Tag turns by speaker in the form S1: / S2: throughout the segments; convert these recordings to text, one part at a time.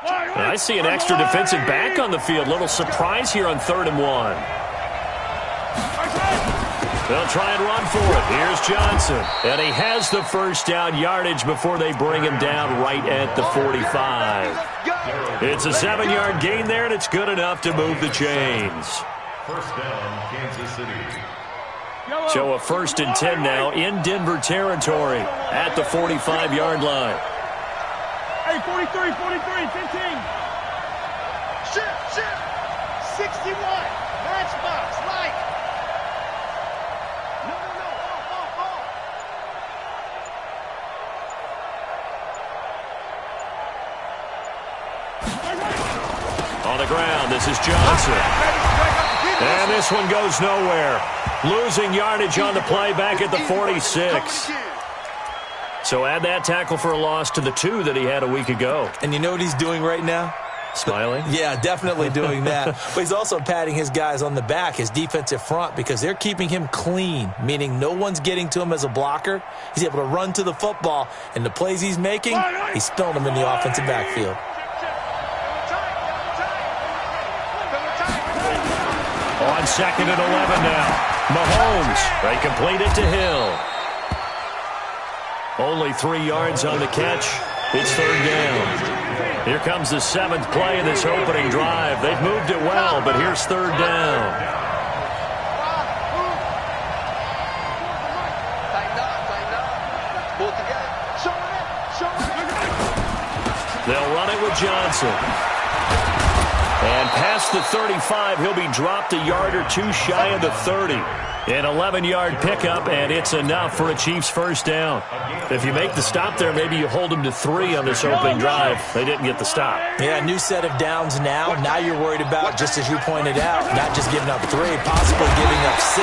S1: I see an extra defensive back on the field. Little surprise here on 3rd and 1. They'll try and run for it. Here's Johnson. And he has the first down yardage before they bring him down right at the 45. It's a 7-yard gain there, and it's good enough to move the chains.
S2: First down, Kansas City.
S1: So a 1st and 10 now in Denver territory at the 45-yard line.
S3: Hey, 43, 15. Shift. 61. Matchbox, like. No.
S1: On the ground, this is Johnson. And this one goes nowhere. Losing yardage on the play back at the 46. So add that tackle for a loss to the 2 that he had a week ago.
S4: And you know what he's doing right now?
S1: Smiling?
S4: Yeah, definitely doing that. But he's also patting his guys on the back, his defensive front, because they're keeping him clean, meaning no one's getting to him as a blocker. He's able to run to the football, and the plays he's making, he's spilling them in the offensive backfield.
S1: On 2nd and 11 now. Mahomes, they complete it to Hill. Only 3 yards on the catch. It's 3rd down. Here comes the 7th play of this opening drive. They've moved it well, but here's 3rd down. They'll run it with Johnson. And past the 35, he'll be dropped a yard or 2 shy of the 30. An 11-yard pickup, and it's enough for a Chiefs first down. If you make the stop there, maybe you hold them to 3 on this opening drive. They didn't get the stop.
S4: Yeah, new set of downs now. Now you're worried about, just as you pointed out, not just giving up 3, possibly giving up 6.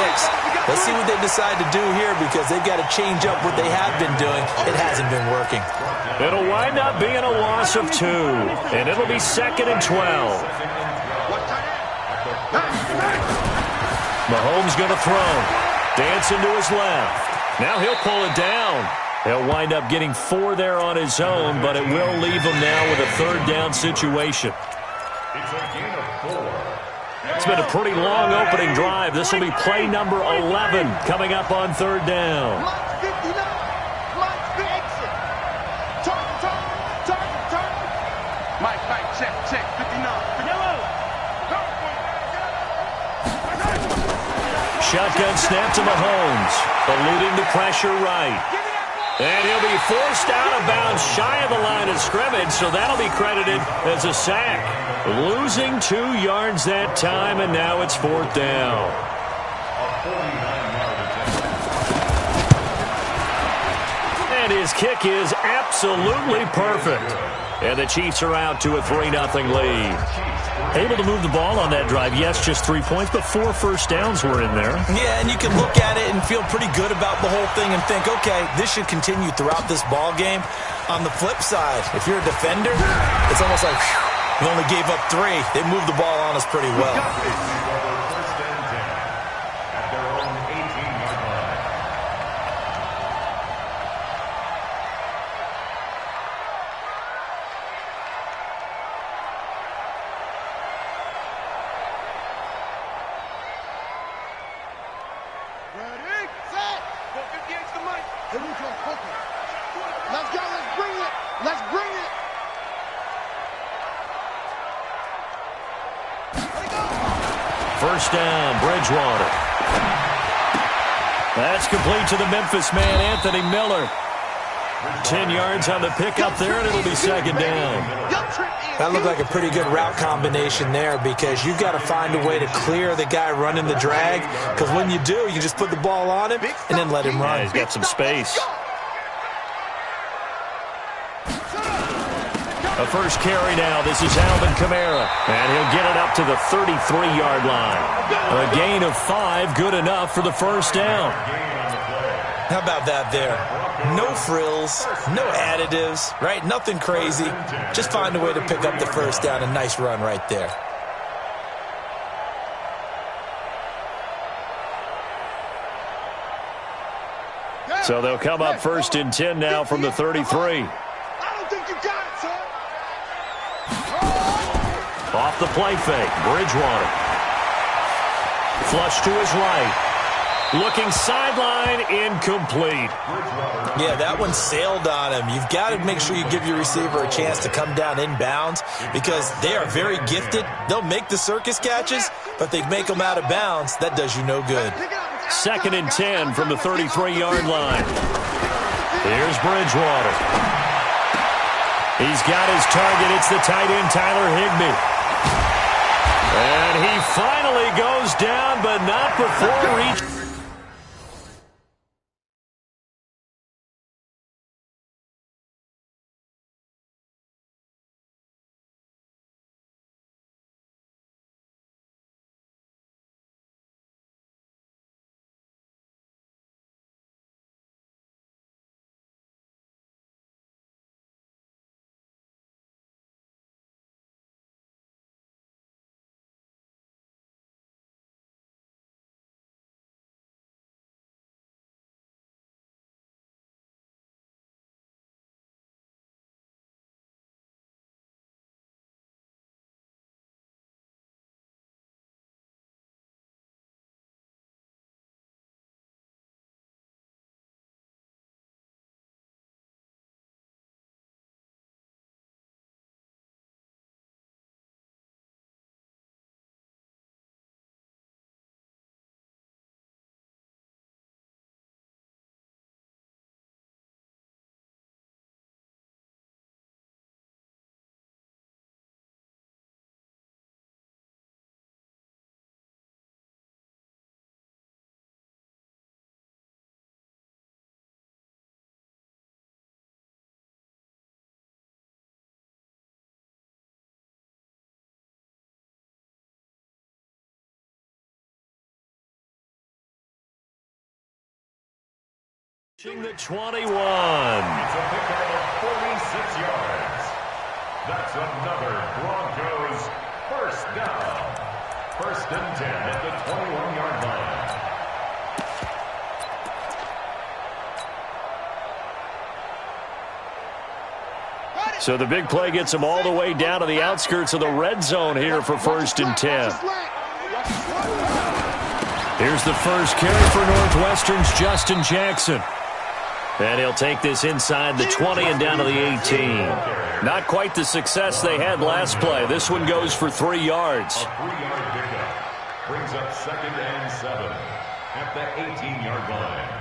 S4: Let's see what they decide to do here, because they've got to change up what they have been doing. It hasn't been working.
S1: It'll wind up being a loss of 2, and it'll be 2nd and 12. Mahomes going to throw. Dancing to his left. Now he'll pull it down. He'll wind up getting 4 there on his own, but it will leave him now with a 3rd down situation. It's been a pretty long opening drive. This will be play number 11 coming up on 3rd down.
S3: Check, 59.
S1: Shotgun snap to Mahomes, eluding the pressure right. And he'll be forced out of bounds shy of the line of scrimmage, so that'll be credited as a sack. Losing 2 yards that time, and now it's 4th down. And his kick is absolutely perfect. And the Chiefs are out to a 3-0 lead. Able to move the ball on that drive. Yes, just 3 points, but 4 first downs were in there.
S4: Yeah, and you can look at it and feel pretty good about the whole thing and think, okay, this should continue throughout this ball game. On the flip side, if you're a defender, it's almost like, whew, we only gave up 3. They moved the ball on us pretty well.
S1: First down, Bridgewater. That's complete to the Memphis man, Anthony Miller. 10 yards on the pickup there, and it'll be 2nd down.
S4: That looked like a pretty good route combination there, because you've got to find a way to clear the guy running the drag, because when you do, you just put the ball on him and then let him run.
S1: Yeah, he's got some space. A first carry now. This is Alvin Kamara. And he'll get it up to the 33-yard line. A gain of 5, good enough for the first down.
S4: How about that there? No frills, no additives, right? Nothing crazy. Just find a way to pick up the first down. A nice run right there.
S1: So they'll come up 1st and 10 now from the 33.
S3: I don't think you got it, son.
S1: Off the play fake, Bridgewater. Flush to his right. Looking sideline, incomplete.
S4: Yeah, that one sailed on him. You've got to make sure you give your receiver a chance to come down inbounds because they are very gifted. They'll make the circus catches, but they make them out of bounds. That does you no good.
S1: 2nd and 10 from the 33-yard line. Here's Bridgewater. He's got his target. It's the tight end, Tyler Higbee. And he finally goes down, but not before reaching. The 21.
S2: It's a pickup of 46 yards. That's another Broncos first down. 1st and 10 at the 21-yard line.
S1: So the big play gets him all the way down to the outskirts of the red zone here for 1st and 10. Here's the first carry for Northwestern's Justin Jackson. And he'll take this inside the 20 and down to the 18. Not quite the success they had last play. This one goes for 3 yards.
S2: A 3-yard pickup brings up 2nd and 7 at the 18-yard line.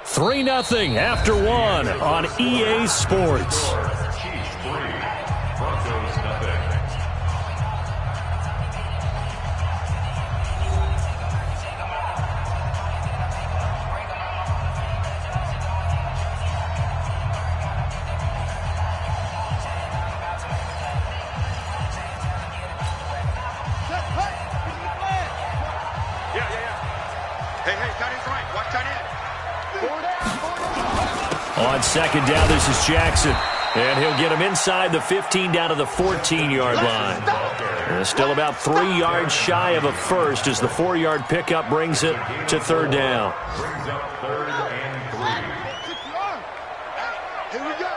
S1: Three 0 after one on EA Sports.
S2: Chiefs 3, Broncos nothing.
S3: Hey, tight end's right. Watch tight end.
S1: On 2nd down, this is Jackson. And he'll get him inside the 15 down to the 14-yard line. And still about 3 yards shy of a first as the 4-yard pickup brings it to 3rd down.
S2: Brings up 3rd and 3.
S3: Here we go.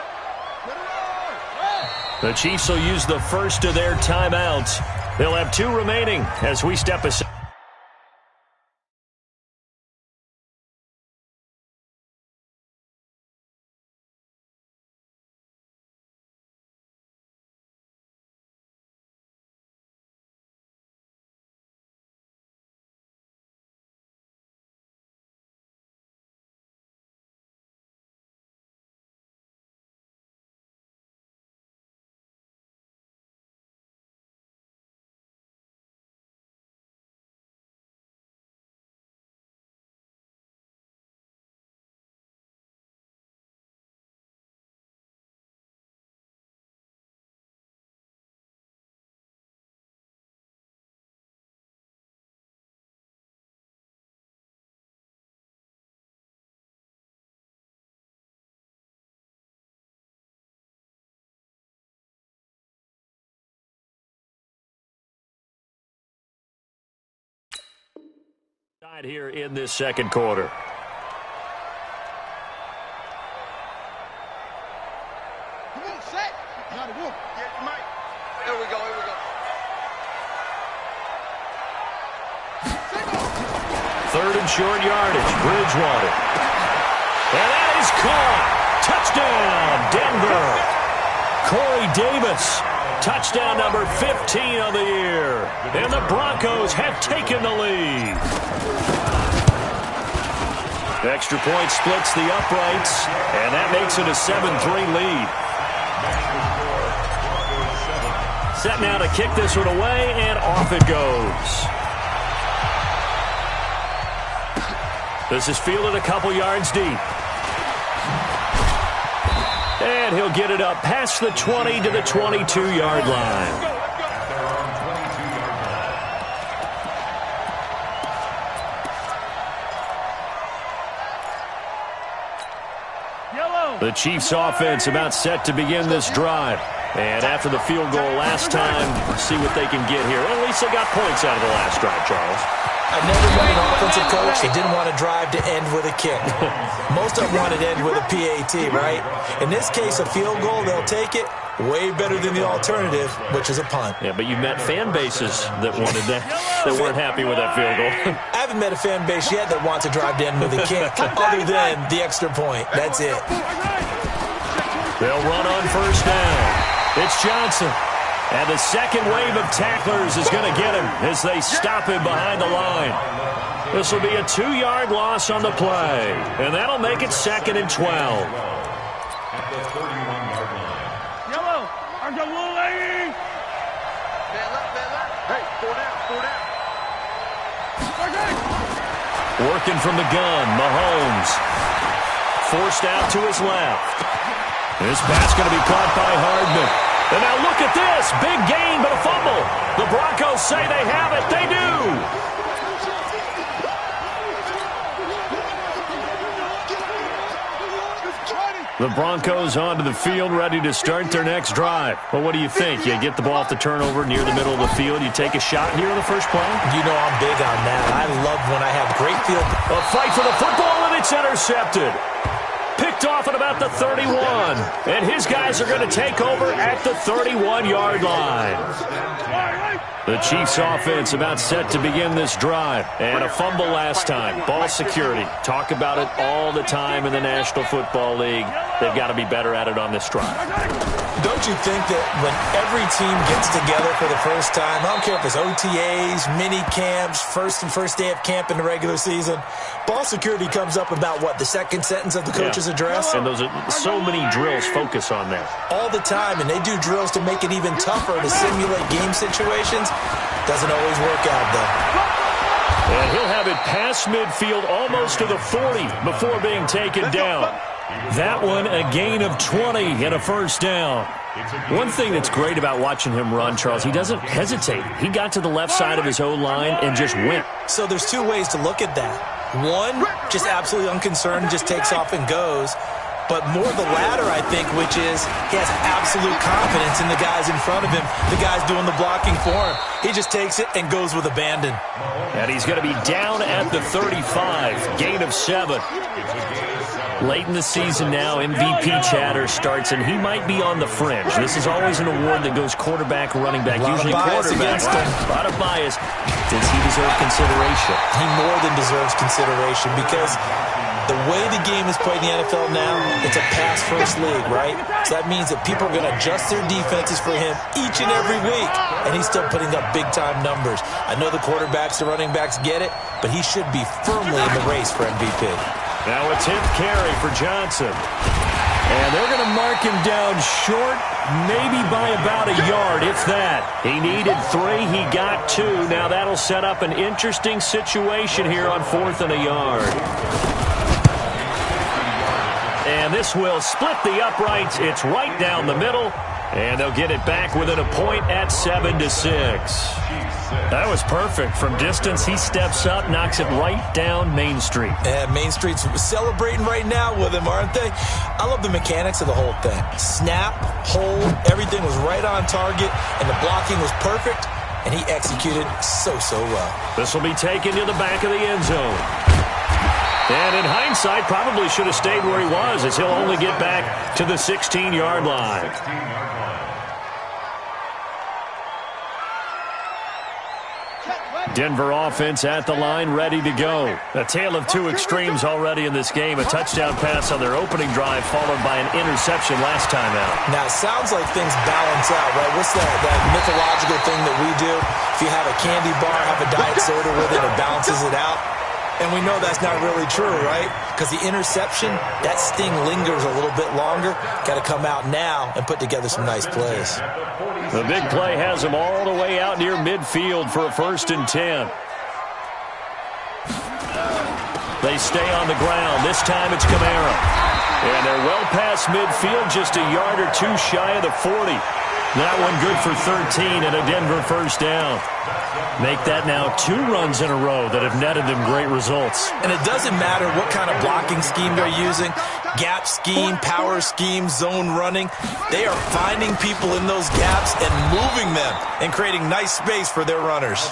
S1: The Chiefs will use the first of their timeouts. They'll have 2 remaining as we step aside. Here in this second quarter.
S3: Come on, set. Got it, yeah, Mike. Here we go, here we go.
S1: Third and short yardage, Bridgewater. And that is caught. Touchdown, Denver. Corey Davis, touchdown number 15 of the year. And the Broncos have taken the lead. Extra point splits the uprights, and that makes it a 7-3 lead. Set now to kick this one away, and off it goes. This is fielded a couple yards deep. And he'll get it up past the 20 to the 22-yard line. The Chiefs offense about set to begin this drive. And after the field goal last time, see what they can get here. Well, at least they got points out of the last drive, Charles.
S4: I've never been an offensive coach that didn't want to drive to end with a kick. Most of them wanted to end with a PAT, right? In this case, a field goal, they'll take it. Way better than the alternative, which is a punt.
S1: Yeah, but you've met fan bases that wanted that, that weren't happy with that field goal.
S4: I haven't met a fan base yet that wants to drive to end with a kick, other than the extra point. That's it.
S1: They'll run on first down. It's Johnson. And the second wave of tacklers is going to get him as they stop him behind the line. This will be a 2-yard loss on the play. And that'll make it 2nd and 12.
S2: At the 31-yard line.
S3: Hey, 4 down.
S1: Working from the gun, Mahomes. Forced out to his left. This pass going to be caught by Hardman. And now look at this. Big gain, but a fumble. The Broncos say they have it. They do. The Broncos onto the field, ready to start their next drive. Well, what do you think? You get the ball off the turnover near the middle of the field. You take a shot here in the first play?
S4: You know I'm big on that. I love when I have great field.
S1: A fight for the football, and it's intercepted. Picked off at about the 31. And his guys are going to take over at the 31-yard line. The Chiefs offense about set to begin this drive. And a fumble last time. Ball security. Talk about it all the time in the National Football League. They've got to be better at it on this drive.
S4: Don't you think that when every team gets together for the first time, I don't care if it's OTAs, mini camps, first day of camp in the regular season, ball security comes up about, what, the second sentence of the coach's address?
S1: And those are so many drills focus on that.
S4: All the time, and they do drills to make it even tougher to simulate game situations. Doesn't always work out, though.
S1: And he'll have it past midfield almost to the 40 before being taken down. That one, a gain of 20 and a first down. One thing that's great about watching him run, Charles, he doesn't hesitate. He got to the left side of his O-line and just went.
S4: So there's two ways to look at that. One, just absolutely unconcerned, just takes off and goes. But more the latter, I think, which is he has absolute confidence in the guys in front of him, the guys doing the blocking for him. He just takes it and goes with abandon.
S1: And he's going to be down at the 35, gain of 7. Late in the season now, MVP chatter starts, and he might be on the fringe. This is always an award that goes quarterback, running back, usually quarterback. A lot of bias. Does he deserve consideration?
S4: He more than deserves consideration because the way the game is played in the NFL now, it's a pass-first league, right? So that means that people are going to adjust their defenses for him each and every week, and he's still putting up big-time numbers. I know the quarterbacks, the running backs get it, but he should be firmly in the race for MVP.
S1: Now a 10th carry for Johnson. And they're going to mark him down short, maybe by about a yard, if that. He needed 3, he got 2. Now that'll set up an interesting situation here on 4th and a yard. And this will split the uprights. It's right down the middle. And they'll get it back within a point at 7-6. That was perfect. From distance, he steps up, knocks it right down Main Street.
S4: And Main Street's celebrating right now with him, aren't they? I love the mechanics of the whole thing. Snap, hold, everything was right on target, and the blocking was perfect. and he executed so well.
S1: This will be taken to the back of the end zone. And in hindsight, probably should have stayed where he was, as he'll only get back to the 16-yard line. Denver offense at the line, ready to go. A tale of two extremes already in this game. A touchdown pass on their opening drive, followed by an interception last time out.
S4: Now, it sounds like things balance out, right? What's that mythological thing that we do? If you have a candy bar, have a diet soda with it, it balances it out. And we know that's not really true, right? Because the interception, that sting lingers a little bit longer. Got to come out now and put together some nice plays.
S1: The big play has them all the way out near midfield for a 1st and 10. They stay on the ground. This time it's Kamara. And they're well past midfield, just a yard or two shy of the 40. That one good for 13 and a Denver 1st down. Make that now 2 runs in a row that have netted them great results.
S4: And it doesn't matter what kind of blocking scheme they're using, gap scheme, power scheme, zone running. They are finding people in those gaps and moving them and creating nice space for their runners.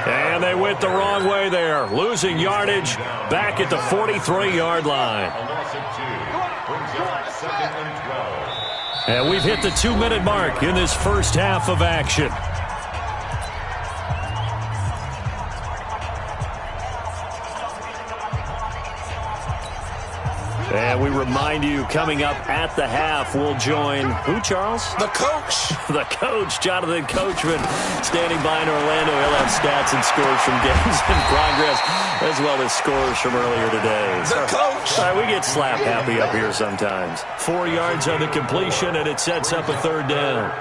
S1: And they went the wrong way there, losing yardage back at the 43-yard line. And we've hit the 2-minute mark in this first half of action. And we remind you, coming up at the half, we'll join who, Charles?
S4: The coach.
S1: The coach, Jonathan Coachman, standing by in Orlando. He'll have stats and scores from games in progress, as well as scores from earlier today.
S4: The coach.
S1: All right, we get slap happy up here sometimes. 4 yards on the completion, and it sets up a 3rd down.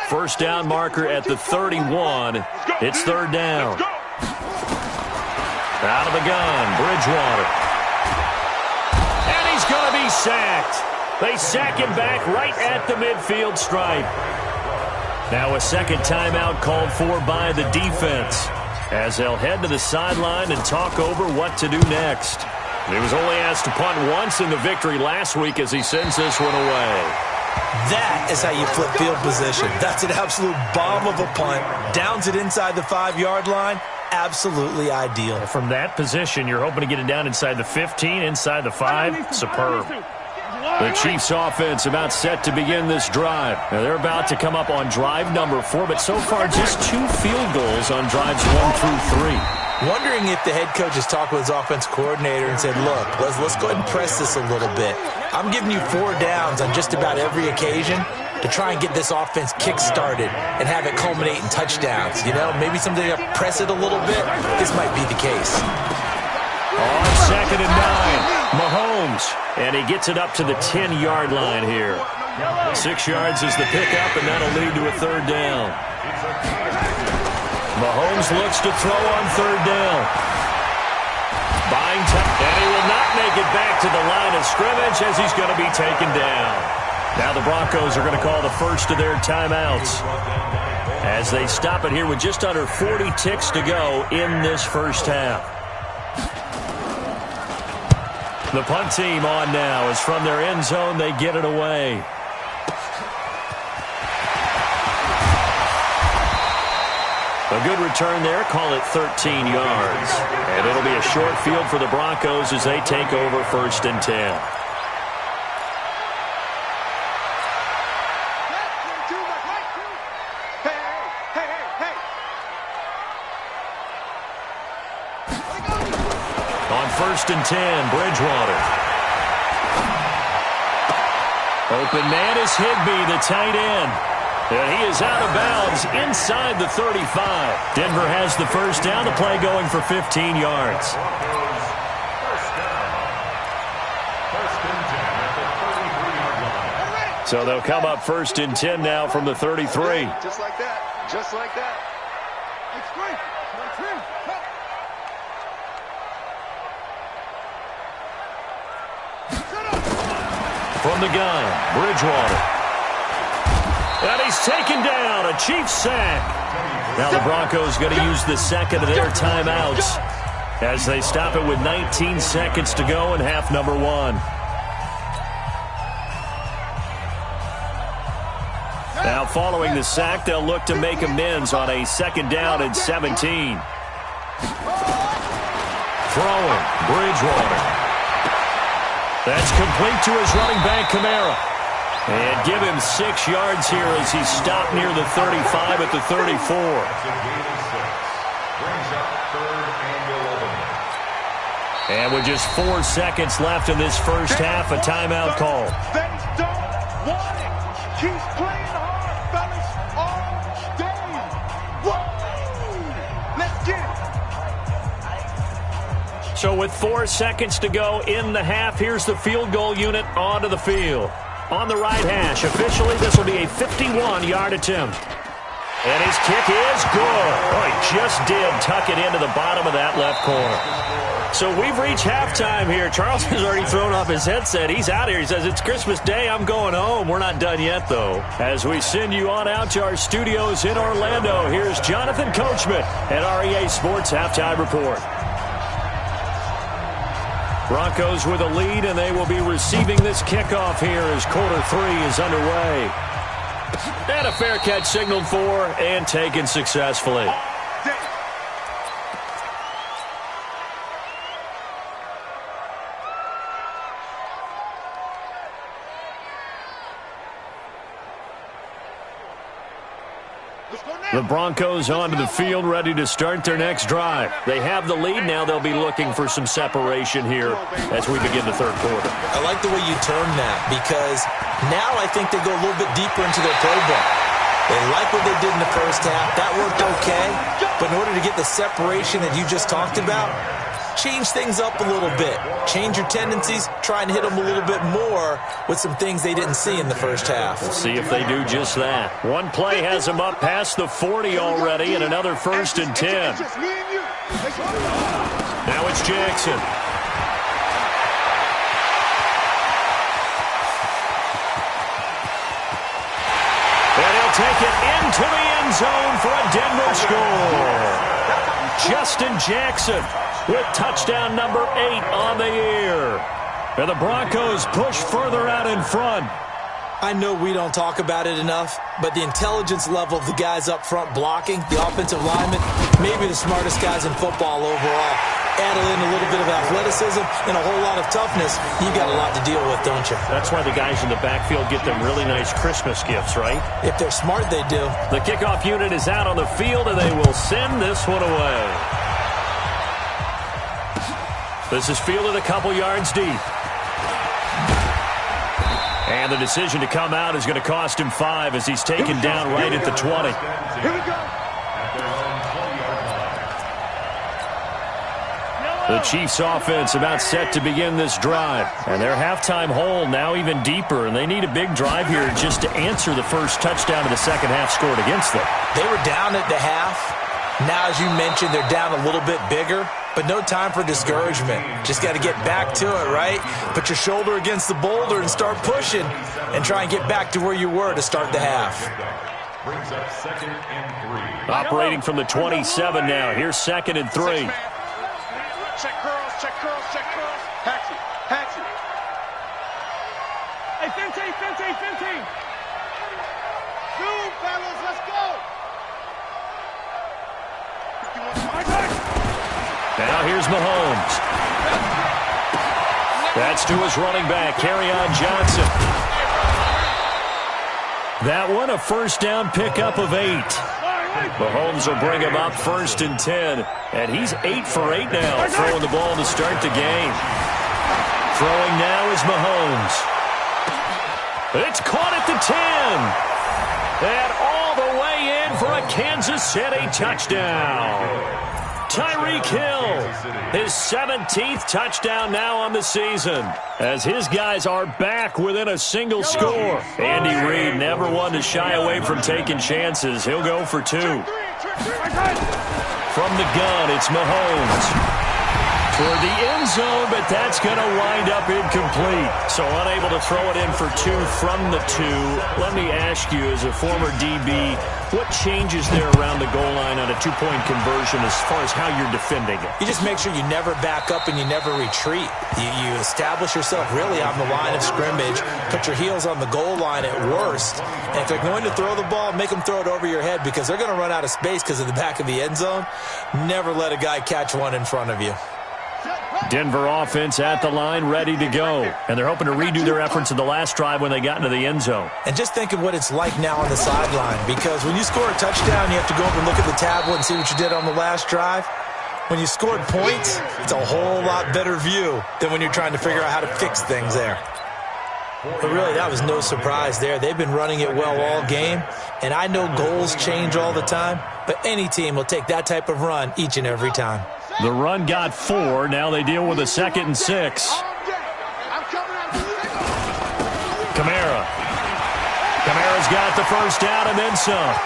S1: 1st down marker at the 31. It's 3rd down. Out of the gun, Bridgewater. And he's going to be sacked. They sack him back right at the midfield stripe. Now a second timeout called for by the defense, as they'll head to the sideline and talk over what to do next. He was only asked to punt once in the victory last week as he sends this one away.
S4: That is how you flip field position. That's an absolute bomb of a punt. Downs it inside the 5-yard line. Absolutely ideal.
S1: From that position, you're hoping to get it down inside the 15, inside the 5. Superb. The Chiefs offense about set to begin this drive. Now they're about to come up on drive number 4, but so far just 2 field goals on drives 1 through 3.
S4: Wondering if the head coach has talked with his offense coordinator and said, look, let's go ahead and press this a little bit. I'm giving you 4 downs on just about every occasion to try and get this offense kick-started and have it culminate in touchdowns. You know, maybe something to press it a little bit. This might be the case.
S1: On 2nd and 9, Mahomes. And he gets it up to the 10-yard line here. 6 yards is the pickup, and that'll lead to a 3rd down. Mahomes looks to throw on 3rd down. Buying time, and he will not make it back to the line of scrimmage as he's going to be taken down. Now the Broncos are going to call the first of their timeouts as they stop it here with just under 40 ticks to go in this first half. The punt team on now is from their end zone. They get it away. A good return there. Call it 13 yards. And it'll be a short field for the Broncos as they take over 1st and 10. On 1st and 10, Bridgewater. Open man is Higbee, the tight end. And he is out of bounds inside the 35. Denver has the 1st down. The play going for 15 yards. So they'll come up 1st and 10 now from the 33.
S3: Just like that. Just like that.
S1: From the gun, Bridgewater. And he's taken down, a Chiefs sack. Now the Broncos going to use the second of their timeouts as they stop it with 19 seconds to go in half number 1. Now following the sack, they'll look to make amends on a 2nd down and 17. Throwing, Bridgewater. That's complete to his running back, Kamara. And give him 6 yards here as he stopped near the 35 at the 34.
S2: It's a gain of 6. Brings up 3rd and 11.
S1: And with just 4 seconds left in this first half, a timeout call.
S3: They don't want it. Keep playing hard, fellas, all day. Whoa! Let's get it.
S1: So with 4 seconds to go in the half, here's the field goal unit onto the field. On the right hash, officially this will be a 51-yard attempt. And his kick is good. Oh, he just did tuck it into the bottom of that left corner. So we've reached halftime here. Charleston's already thrown off his headset. He's out here. He says, it's Christmas Day. I'm going home. We're not done yet, though. As we send you on out to our studios in Orlando, here's Jonathan Coachman at REA Sports Halftime Report. Broncos with a lead, and they will be receiving this kickoff here as quarter 3 is underway. And a fair catch signaled for and taken successfully. The Broncos onto the field, ready to start their next drive. They have the lead. Now they'll be looking for some separation here as we begin the 3rd quarter.
S4: I like the way you term that, because now I think they go a little bit deeper into their playbook. They like what they did in the first half. That worked okay. But in order to get the separation that you just talked about, change things up a little bit. Change your tendencies. Try and hit them a little bit more with some things they didn't see in the first half.
S1: We'll see if they do just that. One play has them up past the 40 already, and another 1st and 10. Now it's Jackson. And he'll take it into the end zone for a Denver score. Justin Jackson with touchdown number 8 on the year. And the Broncos push further out in front.
S4: I know we don't talk about it enough, but the intelligence level of the guys up front blocking, the offensive linemen, maybe the smartest guys in football overall. Add in a little bit of athleticism and a whole lot of toughness, you got a lot to deal with, don't you?
S1: That's why the guys in the backfield get them really nice Christmas gifts, right?
S4: If they're smart, they do.
S1: The kickoff unit is out on the field, and they will send this one away. This is fielded a couple yards deep. And the decision to come out is going to cost him 5 as he's taken down right at the 20.
S3: Here we go.
S1: The Chiefs offense about set to begin this drive. And their halftime hole now even deeper, and they need a big drive here just to answer the first touchdown of the second half scored against them.
S4: They were down at the half. Now, as you mentioned, they're down a little bit bigger, but no time for discouragement. Just got to get back to it, right? Put your shoulder against the boulder and start pushing and try and get back to where you were to start the half.
S2: Brings up 2nd and 3.
S1: Operating from the 27 now. Here's 2nd and 3.
S3: Check curls, check curls, check curls. Hatchet, hatchet. Hey, Fenty. Shoot, fellas, let's go.
S1: Now here's Mahomes. That's to his running back, Kerryon Johnson. That one, a first down pickup of 8. Mahomes will bring him up 1st and 10. And he's 8 for 8 now, throwing the ball to start the game. Throwing now is Mahomes. It's caught at the 10. And all the way in for a Kansas City touchdown. Tyreek Hill, his 17th touchdown now on the season, as his guys are back within a single score. Andy Reid never one to shy away from taking chances. He'll go for 2. From the gun, it's Mahomes. toward the end zone, but that's going to wind up incomplete. So unable to throw it in for 2 from the 2. Let me ask you, as a former DB, what changes there around the goal line on a 2-point conversion as far as how you're defending it?
S4: You just make sure you never back up and you never retreat. You establish yourself really on the line of scrimmage, put your heels on the goal line at worst, and if they're going to throw the ball, make them throw it over your head because they're going to run out of space because of the back of the end zone. Never let a guy catch one in front of you.
S1: Denver offense at the line, ready to go. And they're hoping to redo their efforts in the last drive when they got into the end zone.
S4: And just think of what it's like now on the sideline, because when you score a touchdown, you have to go over and look at the tablet and see what you did on the last drive. When you scored points, it's a whole lot better view than when you're trying to figure out how to fix things there. But really, that was no surprise there. They've been running it well all game, and I know goals change all the time, but any team will take that type of run each and every time.
S1: The run got 4. Now they deal with a 2nd and 6. Kamara. Kamara's got the first down and then some.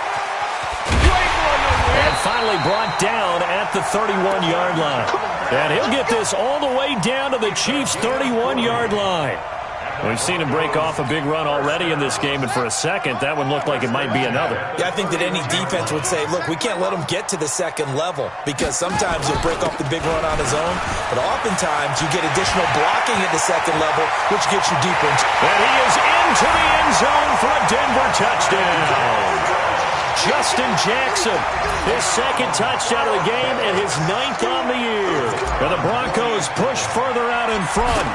S1: And finally brought down at the 31-yard line. And he'll get this all the way down to the Chiefs' 31-yard line. We've seen him break off a big run already in this game, and for a second, that one looked like it might be another.
S4: Yeah, I think that any defense would say, look, we can't let him get to the second level because sometimes he'll break off the big run on his own, but oftentimes you get additional blocking at the second level, which gets you deeper.
S1: And he is into the end zone for a Denver touchdown. Justin Jackson, his 2nd touchdown of the game and his 9th on the year. And the Broncos push further out in front.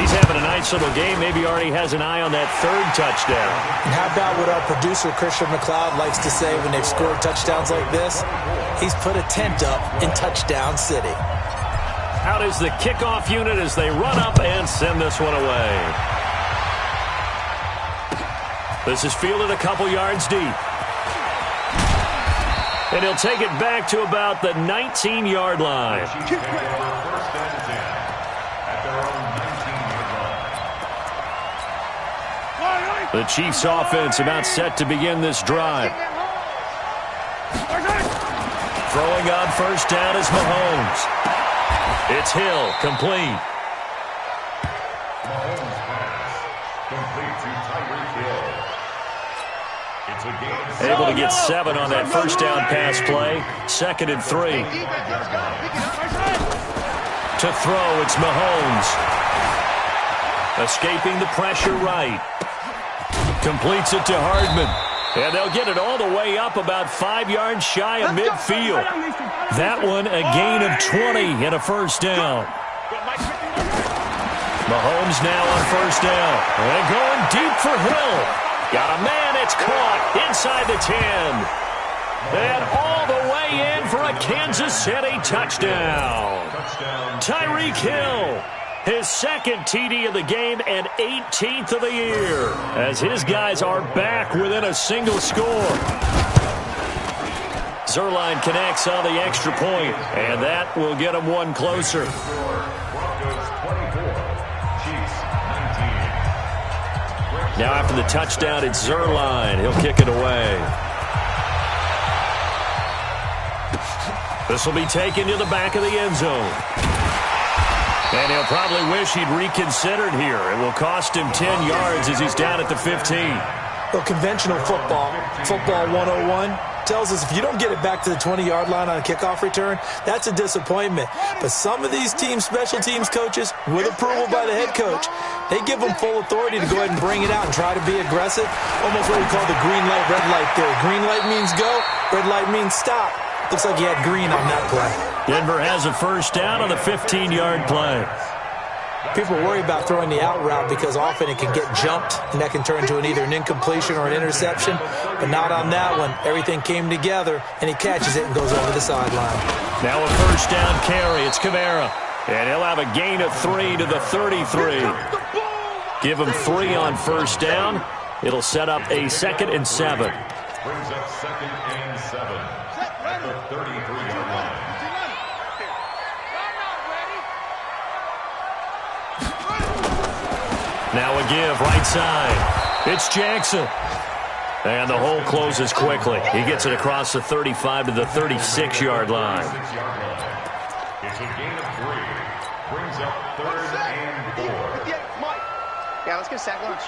S1: He's having a nice little game. Maybe already has an eye on that 3rd touchdown.
S4: And how about what our producer, Christian McLeod, likes to say when they've scored touchdowns like this? He's put a tent up in Touchdown City.
S1: Out is the kickoff unit as they run up and send this one away. This is fielded a couple yards deep. And he'll take it back to about the 19-yard line. The Chiefs offense about set to begin this drive. Throwing on first down is Mahomes. It's Hill, complete.
S2: Mahomes pass, complete to Tyreek Hill. It's a game.
S1: Able to get 7 on that first down pass play. 2nd and 3. To throw, it's Mahomes. Escaping the pressure right. Completes it to Hardman. And they'll get it all the way up about 5 yards shy of midfield. That one a gain of 20 and a first down. Mahomes now on first down. And going deep for Hill. Got a man, it's caught inside the 10. And all the way in for a Kansas City touchdown. Tyreek Hill, his 2nd TD of the game and 18th of the year, as his guys are back within a single score. Zerline connects on the extra point, and that will get him one closer. Now after the touchdown, it's Zerline. He'll kick it away. This will be taken to the back of the end zone. And he'll probably wish he'd reconsidered here. It will cost him 10 yards as he's down at the 15.
S4: Well, conventional football 101, tells us if you don't get it back to the 20-yard line on a kickoff return, that's a disappointment. But some of these team special teams coaches, with approval by the head coach, they give them full authority to go ahead and bring it out and try to be aggressive. Almost what we call the green light, red light theory. Green light means go, red light means stop. Looks like he had green on that play.
S1: Denver has a first down on the 15-yard play.
S4: People worry about throwing the out route because often it can get jumped, and that can turn into either an incompletion or an interception. But not on that one. Everything came together, and he catches it and goes over the sideline.
S1: Now a first down carry. It's Kamara. And he'll have a gain of 3 to the 33. Give him 3 on first down. It'll set up a 2nd and 7.
S2: Brings up 2nd and 7 at the 33-yard line.
S1: Now a give, right side. It's Jackson. And the hole closes quickly. He gets it across the 35 to the 36-yard line.
S2: It's a gain of 3. Brings up 3rd and 4.
S3: 58, Mike.
S5: Yeah, let's get a sack lunch.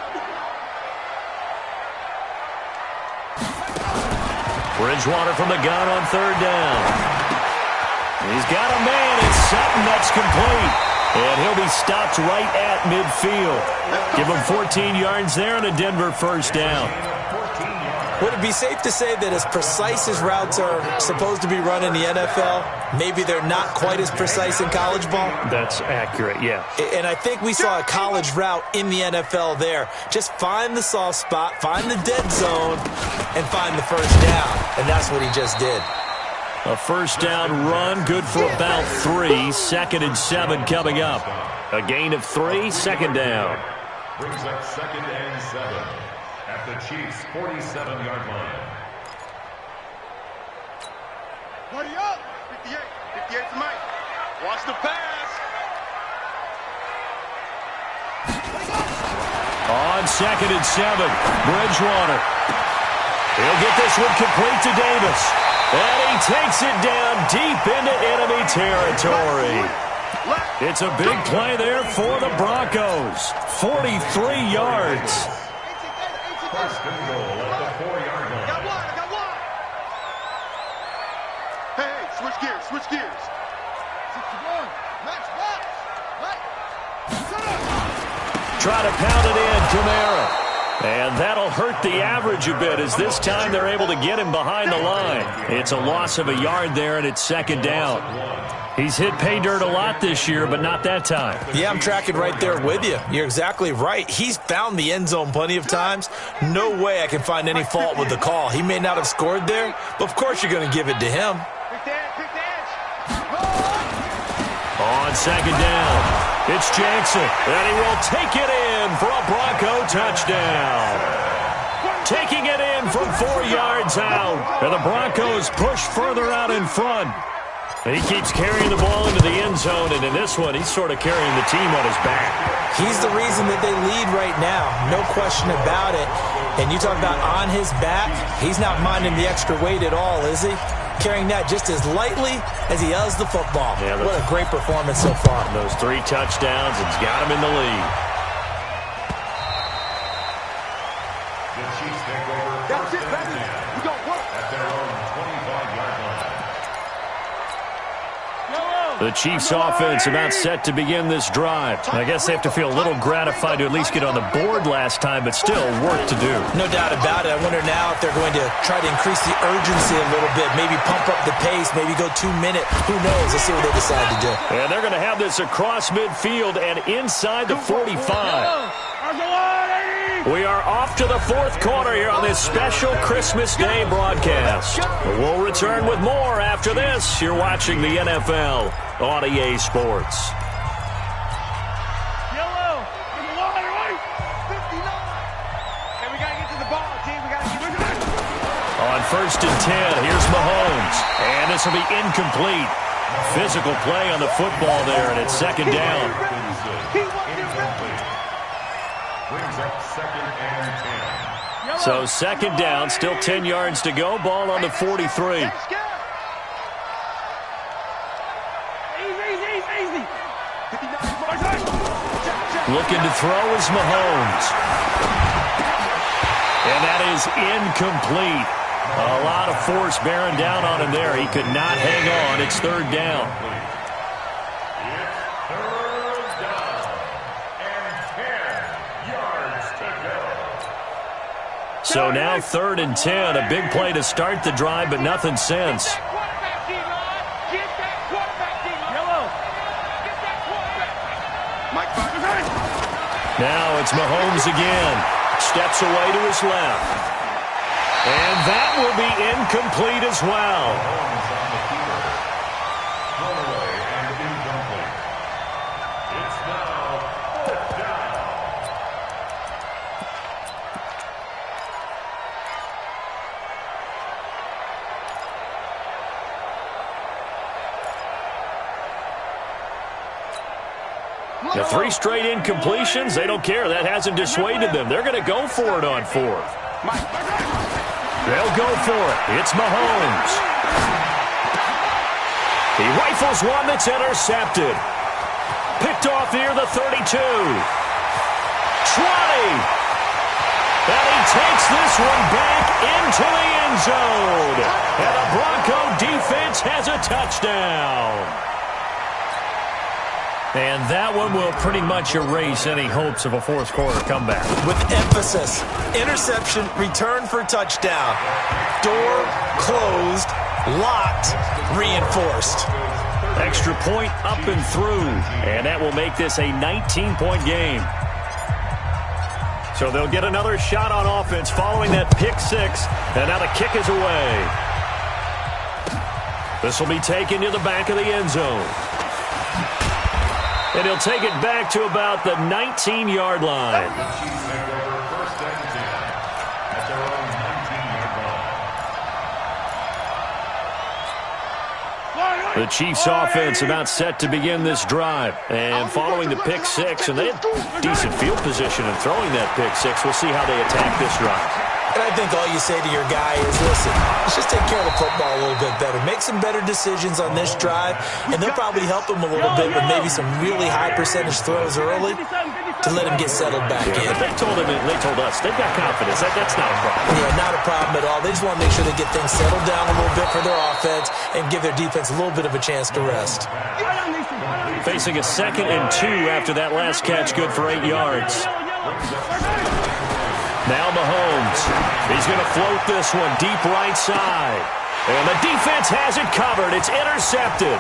S1: Bridgewater from the gun on 3rd down. He's got a man. It's Sutton. That's complete. And he'll be stopped right at midfield. Give him 14 yards there and a Denver first down.
S4: Would it be safe to say that as precise as routes are supposed to be run in the NFL, maybe they're not quite as precise in college ball?
S1: That's accurate, yeah.
S4: And I think we saw a college route in the NFL there. Just find the soft spot, find the dead zone, and find the first down. And that's what he just did.
S1: A first down run, good for about 3. 2nd and 7 coming up. A gain of 3, 2nd down.
S2: Brings up 2nd and 7 at the Chiefs' 47-yard line.
S3: Buddy up. 58. 58 to Mike. Watch the pass.
S1: On 2nd and 7, Bridgewater. He'll get this one complete to Davis. And he takes it down deep into enemy territory. It's a big play there for the Broncos. 43 yards.
S2: First and goal at the 4-yard line.
S3: I got one. Hey, switch gears. 61. Max box.
S1: Try to pound it in, Kamara. And that'll hurt the average a bit as this time they're able to get him behind the line. It's a loss of a yard there, and it's 2nd down. He's hit pay dirt a lot this year, but not that time.
S4: Yeah, I'm tracking right there with you. You're exactly right. He's found the end zone plenty of times. No way I can find any fault with the call. He may not have scored there, but of course you're going to give it to him.
S1: On 2nd down, it's Jackson, and he will take it in for a Bronco touchdown. Taking it in from 4 yards out, and the Broncos push further out in front. And he keeps carrying the ball into the end zone, and in this one, he's sort of carrying the team on his back.
S4: He's the reason that they lead right now, no question about it. And you talk about on his back, he's not minding the extra weight at all, is he? Carrying that just as lightly as he does the football. Yeah, what a great performance so far.
S1: Those 3 touchdowns, it's got him in the lead.
S2: The Chiefs take over. That's it, baby. We got work at their own 25-yard line.
S1: The Chiefs offense about set to begin this drive. I guess they have to feel a little gratified to at least get on the board last time, but still work to do.
S4: No doubt about it. I wonder now if they're going to try to increase the urgency a little bit, maybe pump up the pace, maybe go 2-minute. Who knows? Let's see what they decide to do.
S1: And they're going to have this across midfield and inside the 45. We are off to the 4th quarter here on this special Christmas Day broadcast. We'll return with more after this. You're watching the NFL on EA Sports.
S3: Yellow. In the water, right? 59. And we got to get to the ball, team. We got to get to it.
S1: On 1st and 10, here's Mahomes. And this will be incomplete. Physical play on the football there, and it's 2nd down.
S2: Brings up 2nd and 10.
S1: So 2nd down, still 10 yards to go. Ball on the 43. Looking to throw is Mahomes. And that is incomplete. A lot of force bearing down on him there. He could not hang on. It's 3rd down. So now 3rd and 10. A big play to start the drive, but nothing since. Now it's Mahomes again. Steps away to his left. And that will be incomplete as well.
S2: It's now 4th down.
S1: The 3 straight incompletions, they don't care. That hasn't dissuaded them. They're going to go for it on 4th. They'll go for it. It's Mahomes. He rifles one that's intercepted. Picked off near the 32. 20. And he takes this one back into the end zone. And the Bronco defense has a touchdown. And that one will pretty much erase any hopes of a fourth quarter comeback.
S4: With emphasis, interception, return for touchdown. Door closed, locked, reinforced.
S1: Extra point up and through. And that will make this a 19-point game. So they'll get another shot on offense following that pick six. And now the kick is away. This will be taken to the back of the end zone. And he'll take it back to about the 19-yard line. The Chiefs offense about set to begin this drive. And following the pick six, and they had decent field position in throwing that pick six. We'll see how they attack this drive.
S4: And I think all you say to your guy is, listen, let's just take care of the football a little bit better. Make some better decisions on this drive, and they'll probably help him a little bit with maybe some really high percentage throws early to let him get settled back in.
S1: But they told us, they've got confidence. That's not a problem.
S4: Yeah, not a problem at all. They just want to make sure they get things settled down a little bit for their offense and give their defense a little bit of a chance to rest.
S1: Facing a 2nd and 2 after that last catch, good for 8 yards. Now Mahomes. He's going to float this one deep right side. And the defense has it covered. It's intercepted.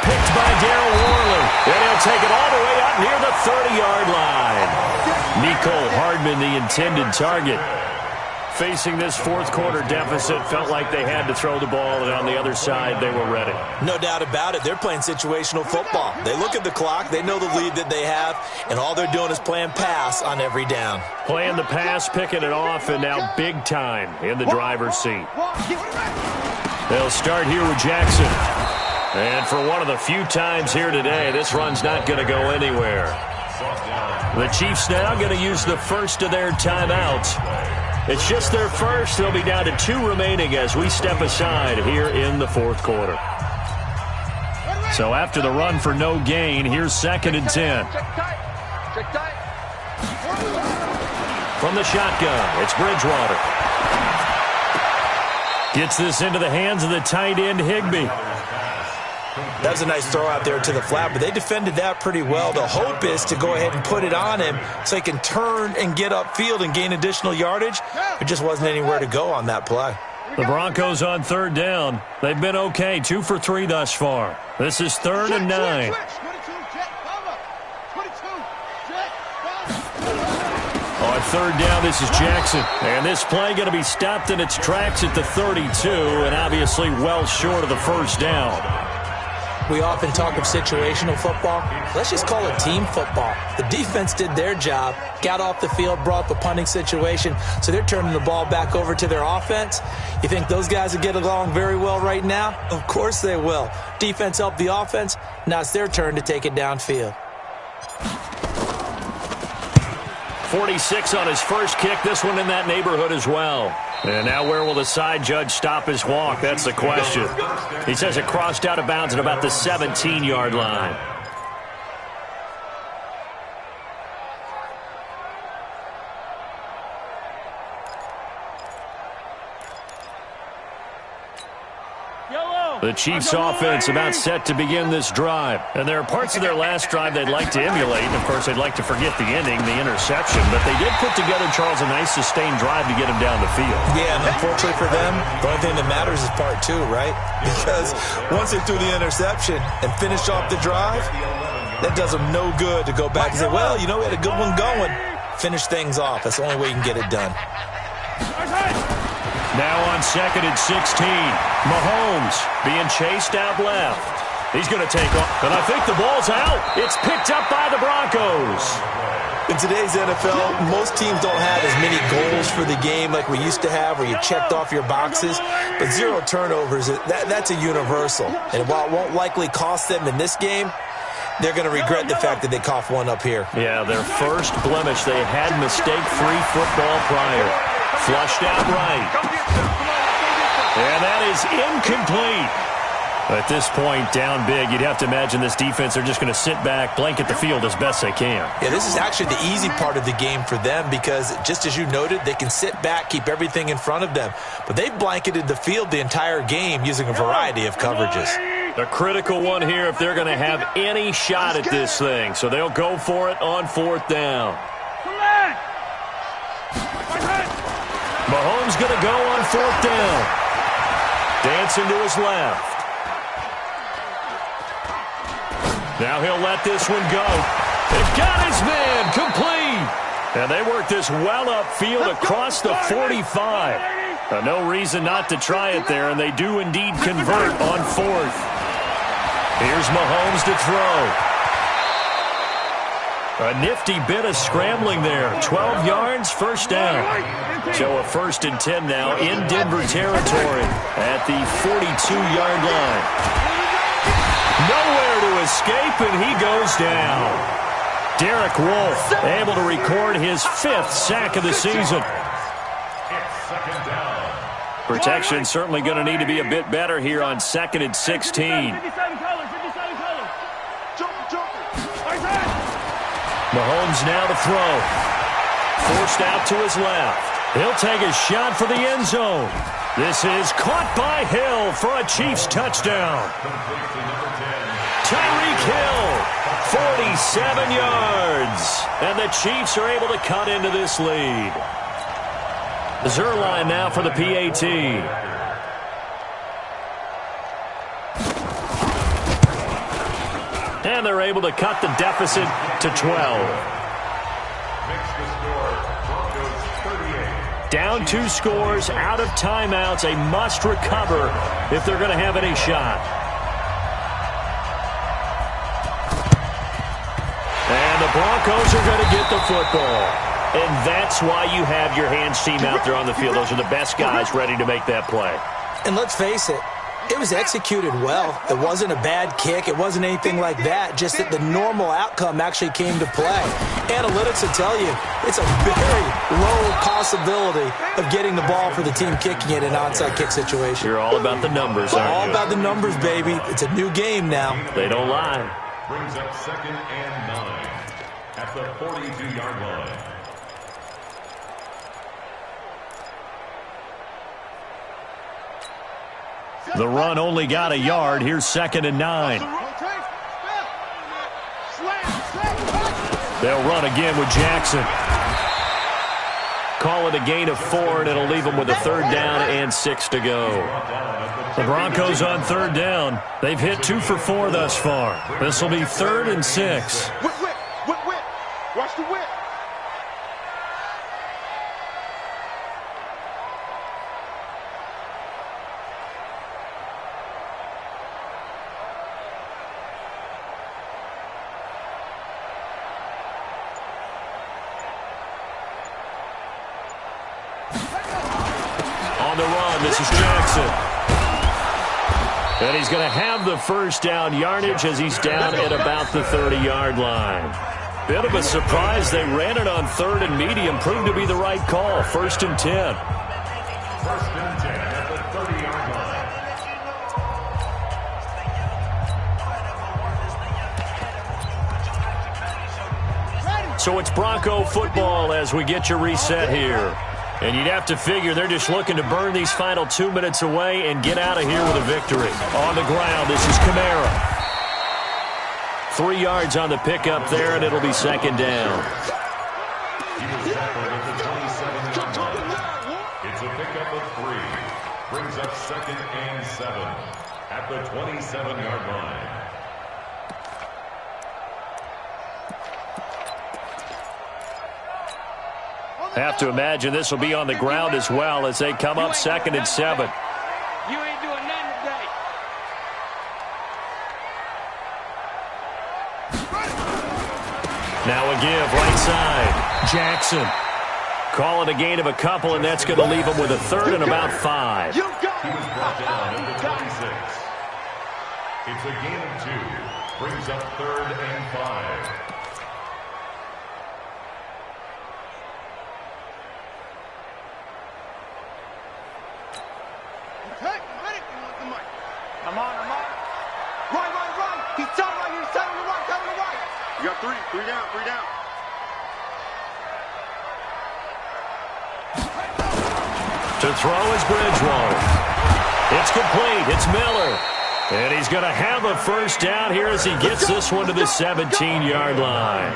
S1: Picked by Darryl Worley. And he'll take it all the way up near the 30-yard line. Nicole Hardman, the intended target. Facing this fourth quarter deficit, felt like they had to throw the ball, and on the other side, they were ready.
S4: No doubt about it. They're playing situational football. They look at the clock, they know the lead that they have, and all they're doing is playing pass on every down.
S1: Playing the pass, picking it off, and now big time in the driver's seat. They'll start here with Jackson. And for one of the few times here today, this run's not going to go anywhere. The Chiefs now going to use the first of their timeouts. It's just their first. They'll be down to 2 remaining as we step aside here in the fourth quarter. So after the run for no gain, here's 2nd and 10. From the shotgun, it's Bridgewater. Gets this into the hands of the tight end, Higbee.
S4: That was a nice throw out there to the flat, but they defended that pretty well. The hope is to go ahead and put it on him so he can turn and get upfield and gain additional yardage. There just wasn't anywhere to go on that play.
S1: The Broncos on 3rd down. They've been okay, 2 for 3 thus far. This is 3rd and 9. On 3rd down, this is Jackson. And this play going to be stopped in its tracks at the 32, and obviously well short of the first down.
S4: We often talk of situational football. Let's just call it team football. The defense did their job, got off the field, brought up a punting situation, so they're turning the ball back over to their offense. You think those guys will get along very well right now? Of course they will. Defense helped the offense. Now it's their turn to take it downfield.
S1: 46 on his first kick. This one in that neighborhood as well. And now where will the side judge stop his walk? That's the question. He says it crossed out of bounds at about the 17-yard line. The Chiefs offense about set to begin this drive. And there are parts of their last drive they'd like to emulate. And, of course, they'd like to forget the ending, the interception. But they did put together, Charles, a nice sustained drive to get him down the field.
S4: Yeah, and unfortunately for them, the only thing that matters is part 2, right? Because once they threw the interception and finished off the drive, that does them no good to go back and say, well, you know, we had a good one going. Finish things off. That's the only way you can get it done.
S1: Now on 2nd and 16, Mahomes being chased out left. He's going to take off, and I think the ball's out. It's picked up by the Broncos.
S4: In today's NFL, most teams don't have as many goals for the game like we used to have, where you checked off your boxes. But 0 turnovers, that's a universal. And while it won't likely cost them in this game, they're going to regret the fact that they coughed one up here.
S1: Yeah, their first blemish. They had mistake-free football prior. Flushed out right. And that is incomplete. At this point, down big, you'd have to imagine this defense, they're just going to sit back, blanket the field as best they can.
S4: Yeah, this is actually the easy part of the game for them because, just as you noted, they can sit back, keep everything in front of them. But they've blanketed the field the entire game using a variety of coverages.
S1: The critical one here if they're going to have any shot at this thing. So they'll go for it on 4th down. Mahomes going to go on 4th down. Dancing to his left. Now he'll let this one go. They've got his man complete. And they work this well upfield across the 45. No reason not to try it there, and they do indeed convert on 4th. Here's Mahomes to throw. A nifty bit of scrambling there. 12 yards, 1st down. So a 1st and 10 now in Denver territory at the 42-yard line. Nowhere to escape, and he goes down. Derek Wolfe able to record his 5th sack of the season. Protection certainly going to need to be a bit better here on 2nd and 16. Mahomes now to throw. Forced out to his left. He'll take a shot for the end zone. This is caught by Hill for a Chiefs touchdown. Tyreek Hill, 47 yards. And the Chiefs are able to cut into this lead. Zerline now for the PAT. And they're able to cut the deficit to 12. Down 2 scores, out of timeouts, a must recover if they're going to have any shot. And the Broncos are going to get the football. And that's why you have your hands team out there on the field. Those are the best guys ready to make that play.
S4: And let's face it, it was executed well. It wasn't a bad kick. It wasn't anything like that. Just that the normal outcome actually came to play. Analytics will tell you it's a very low possibility of getting the ball for the team kicking it in an onside kick situation.
S1: You're all about the numbers, aren't you?
S4: All about the numbers, baby. It's a new game now.
S1: They don't lie.
S2: Brings up 2nd and 9 at the 42-yard line.
S1: The run only got a yard. Here's 2nd and 9. They'll run again with Jackson. Call it a gain of 4, and it'll leave them with a 3rd down and 6 to go. The Broncos on 3rd down. They've hit 2 for 4 thus far. This will be 3rd and 6.
S3: Whip. Watch the whip.
S1: On the run, this is Jackson. And he's going to have the 1st down yardage as he's down at about the 30-yard line. Bit of a surprise. They ran it on 3rd and medium. Proved to be the right call. 1st and 10.
S2: 1st and 10 at the 30-yard line.
S1: So it's Bronco football as we get you reset here. And you'd have to figure they're just looking to burn these final 2 minutes away and get out of here with a victory. On the ground, this is Kamara. 3 yards on the pickup there, and it'll be 2nd down.
S2: He was tackled at the 27-yard line. It's a pickup of 3. Brings up 2nd and 7 at the 27-yard line.
S1: Have to imagine this will be on the ground as well as they come up 2nd and 7.
S3: You ain't doing nothing today.
S1: Now a give, right side. Jackson. Call it a gain of a couple, and that's going to leave him with a 3rd and about 5.
S2: He was brought down at the 26. It's a gain of 2. Brings up 3rd and 5.
S3: I'm on. You got three down, three down.
S1: To throw is Bridgewater. It's complete. It's Miller. And he's going to have a first down here as he gets this one to the 17-yard line.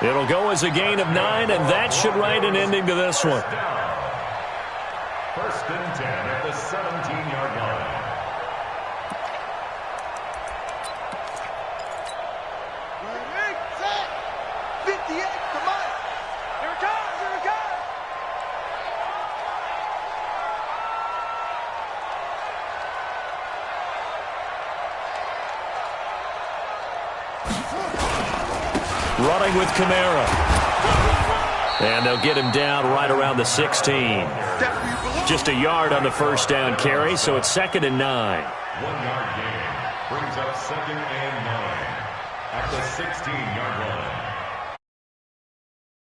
S1: It'll go as a gain of 9, and that should write an ending to this one.
S2: First and 10 at the 17-yard line.
S3: Set. 58, come on. Here it comes, here it comes.
S1: Running with Kamara. And they'll get him down right around the 16. Just a yard on the first down carry, so it's 2nd and 9.
S2: 1-yard gain brings up 2nd and 9 at the 16-yard line.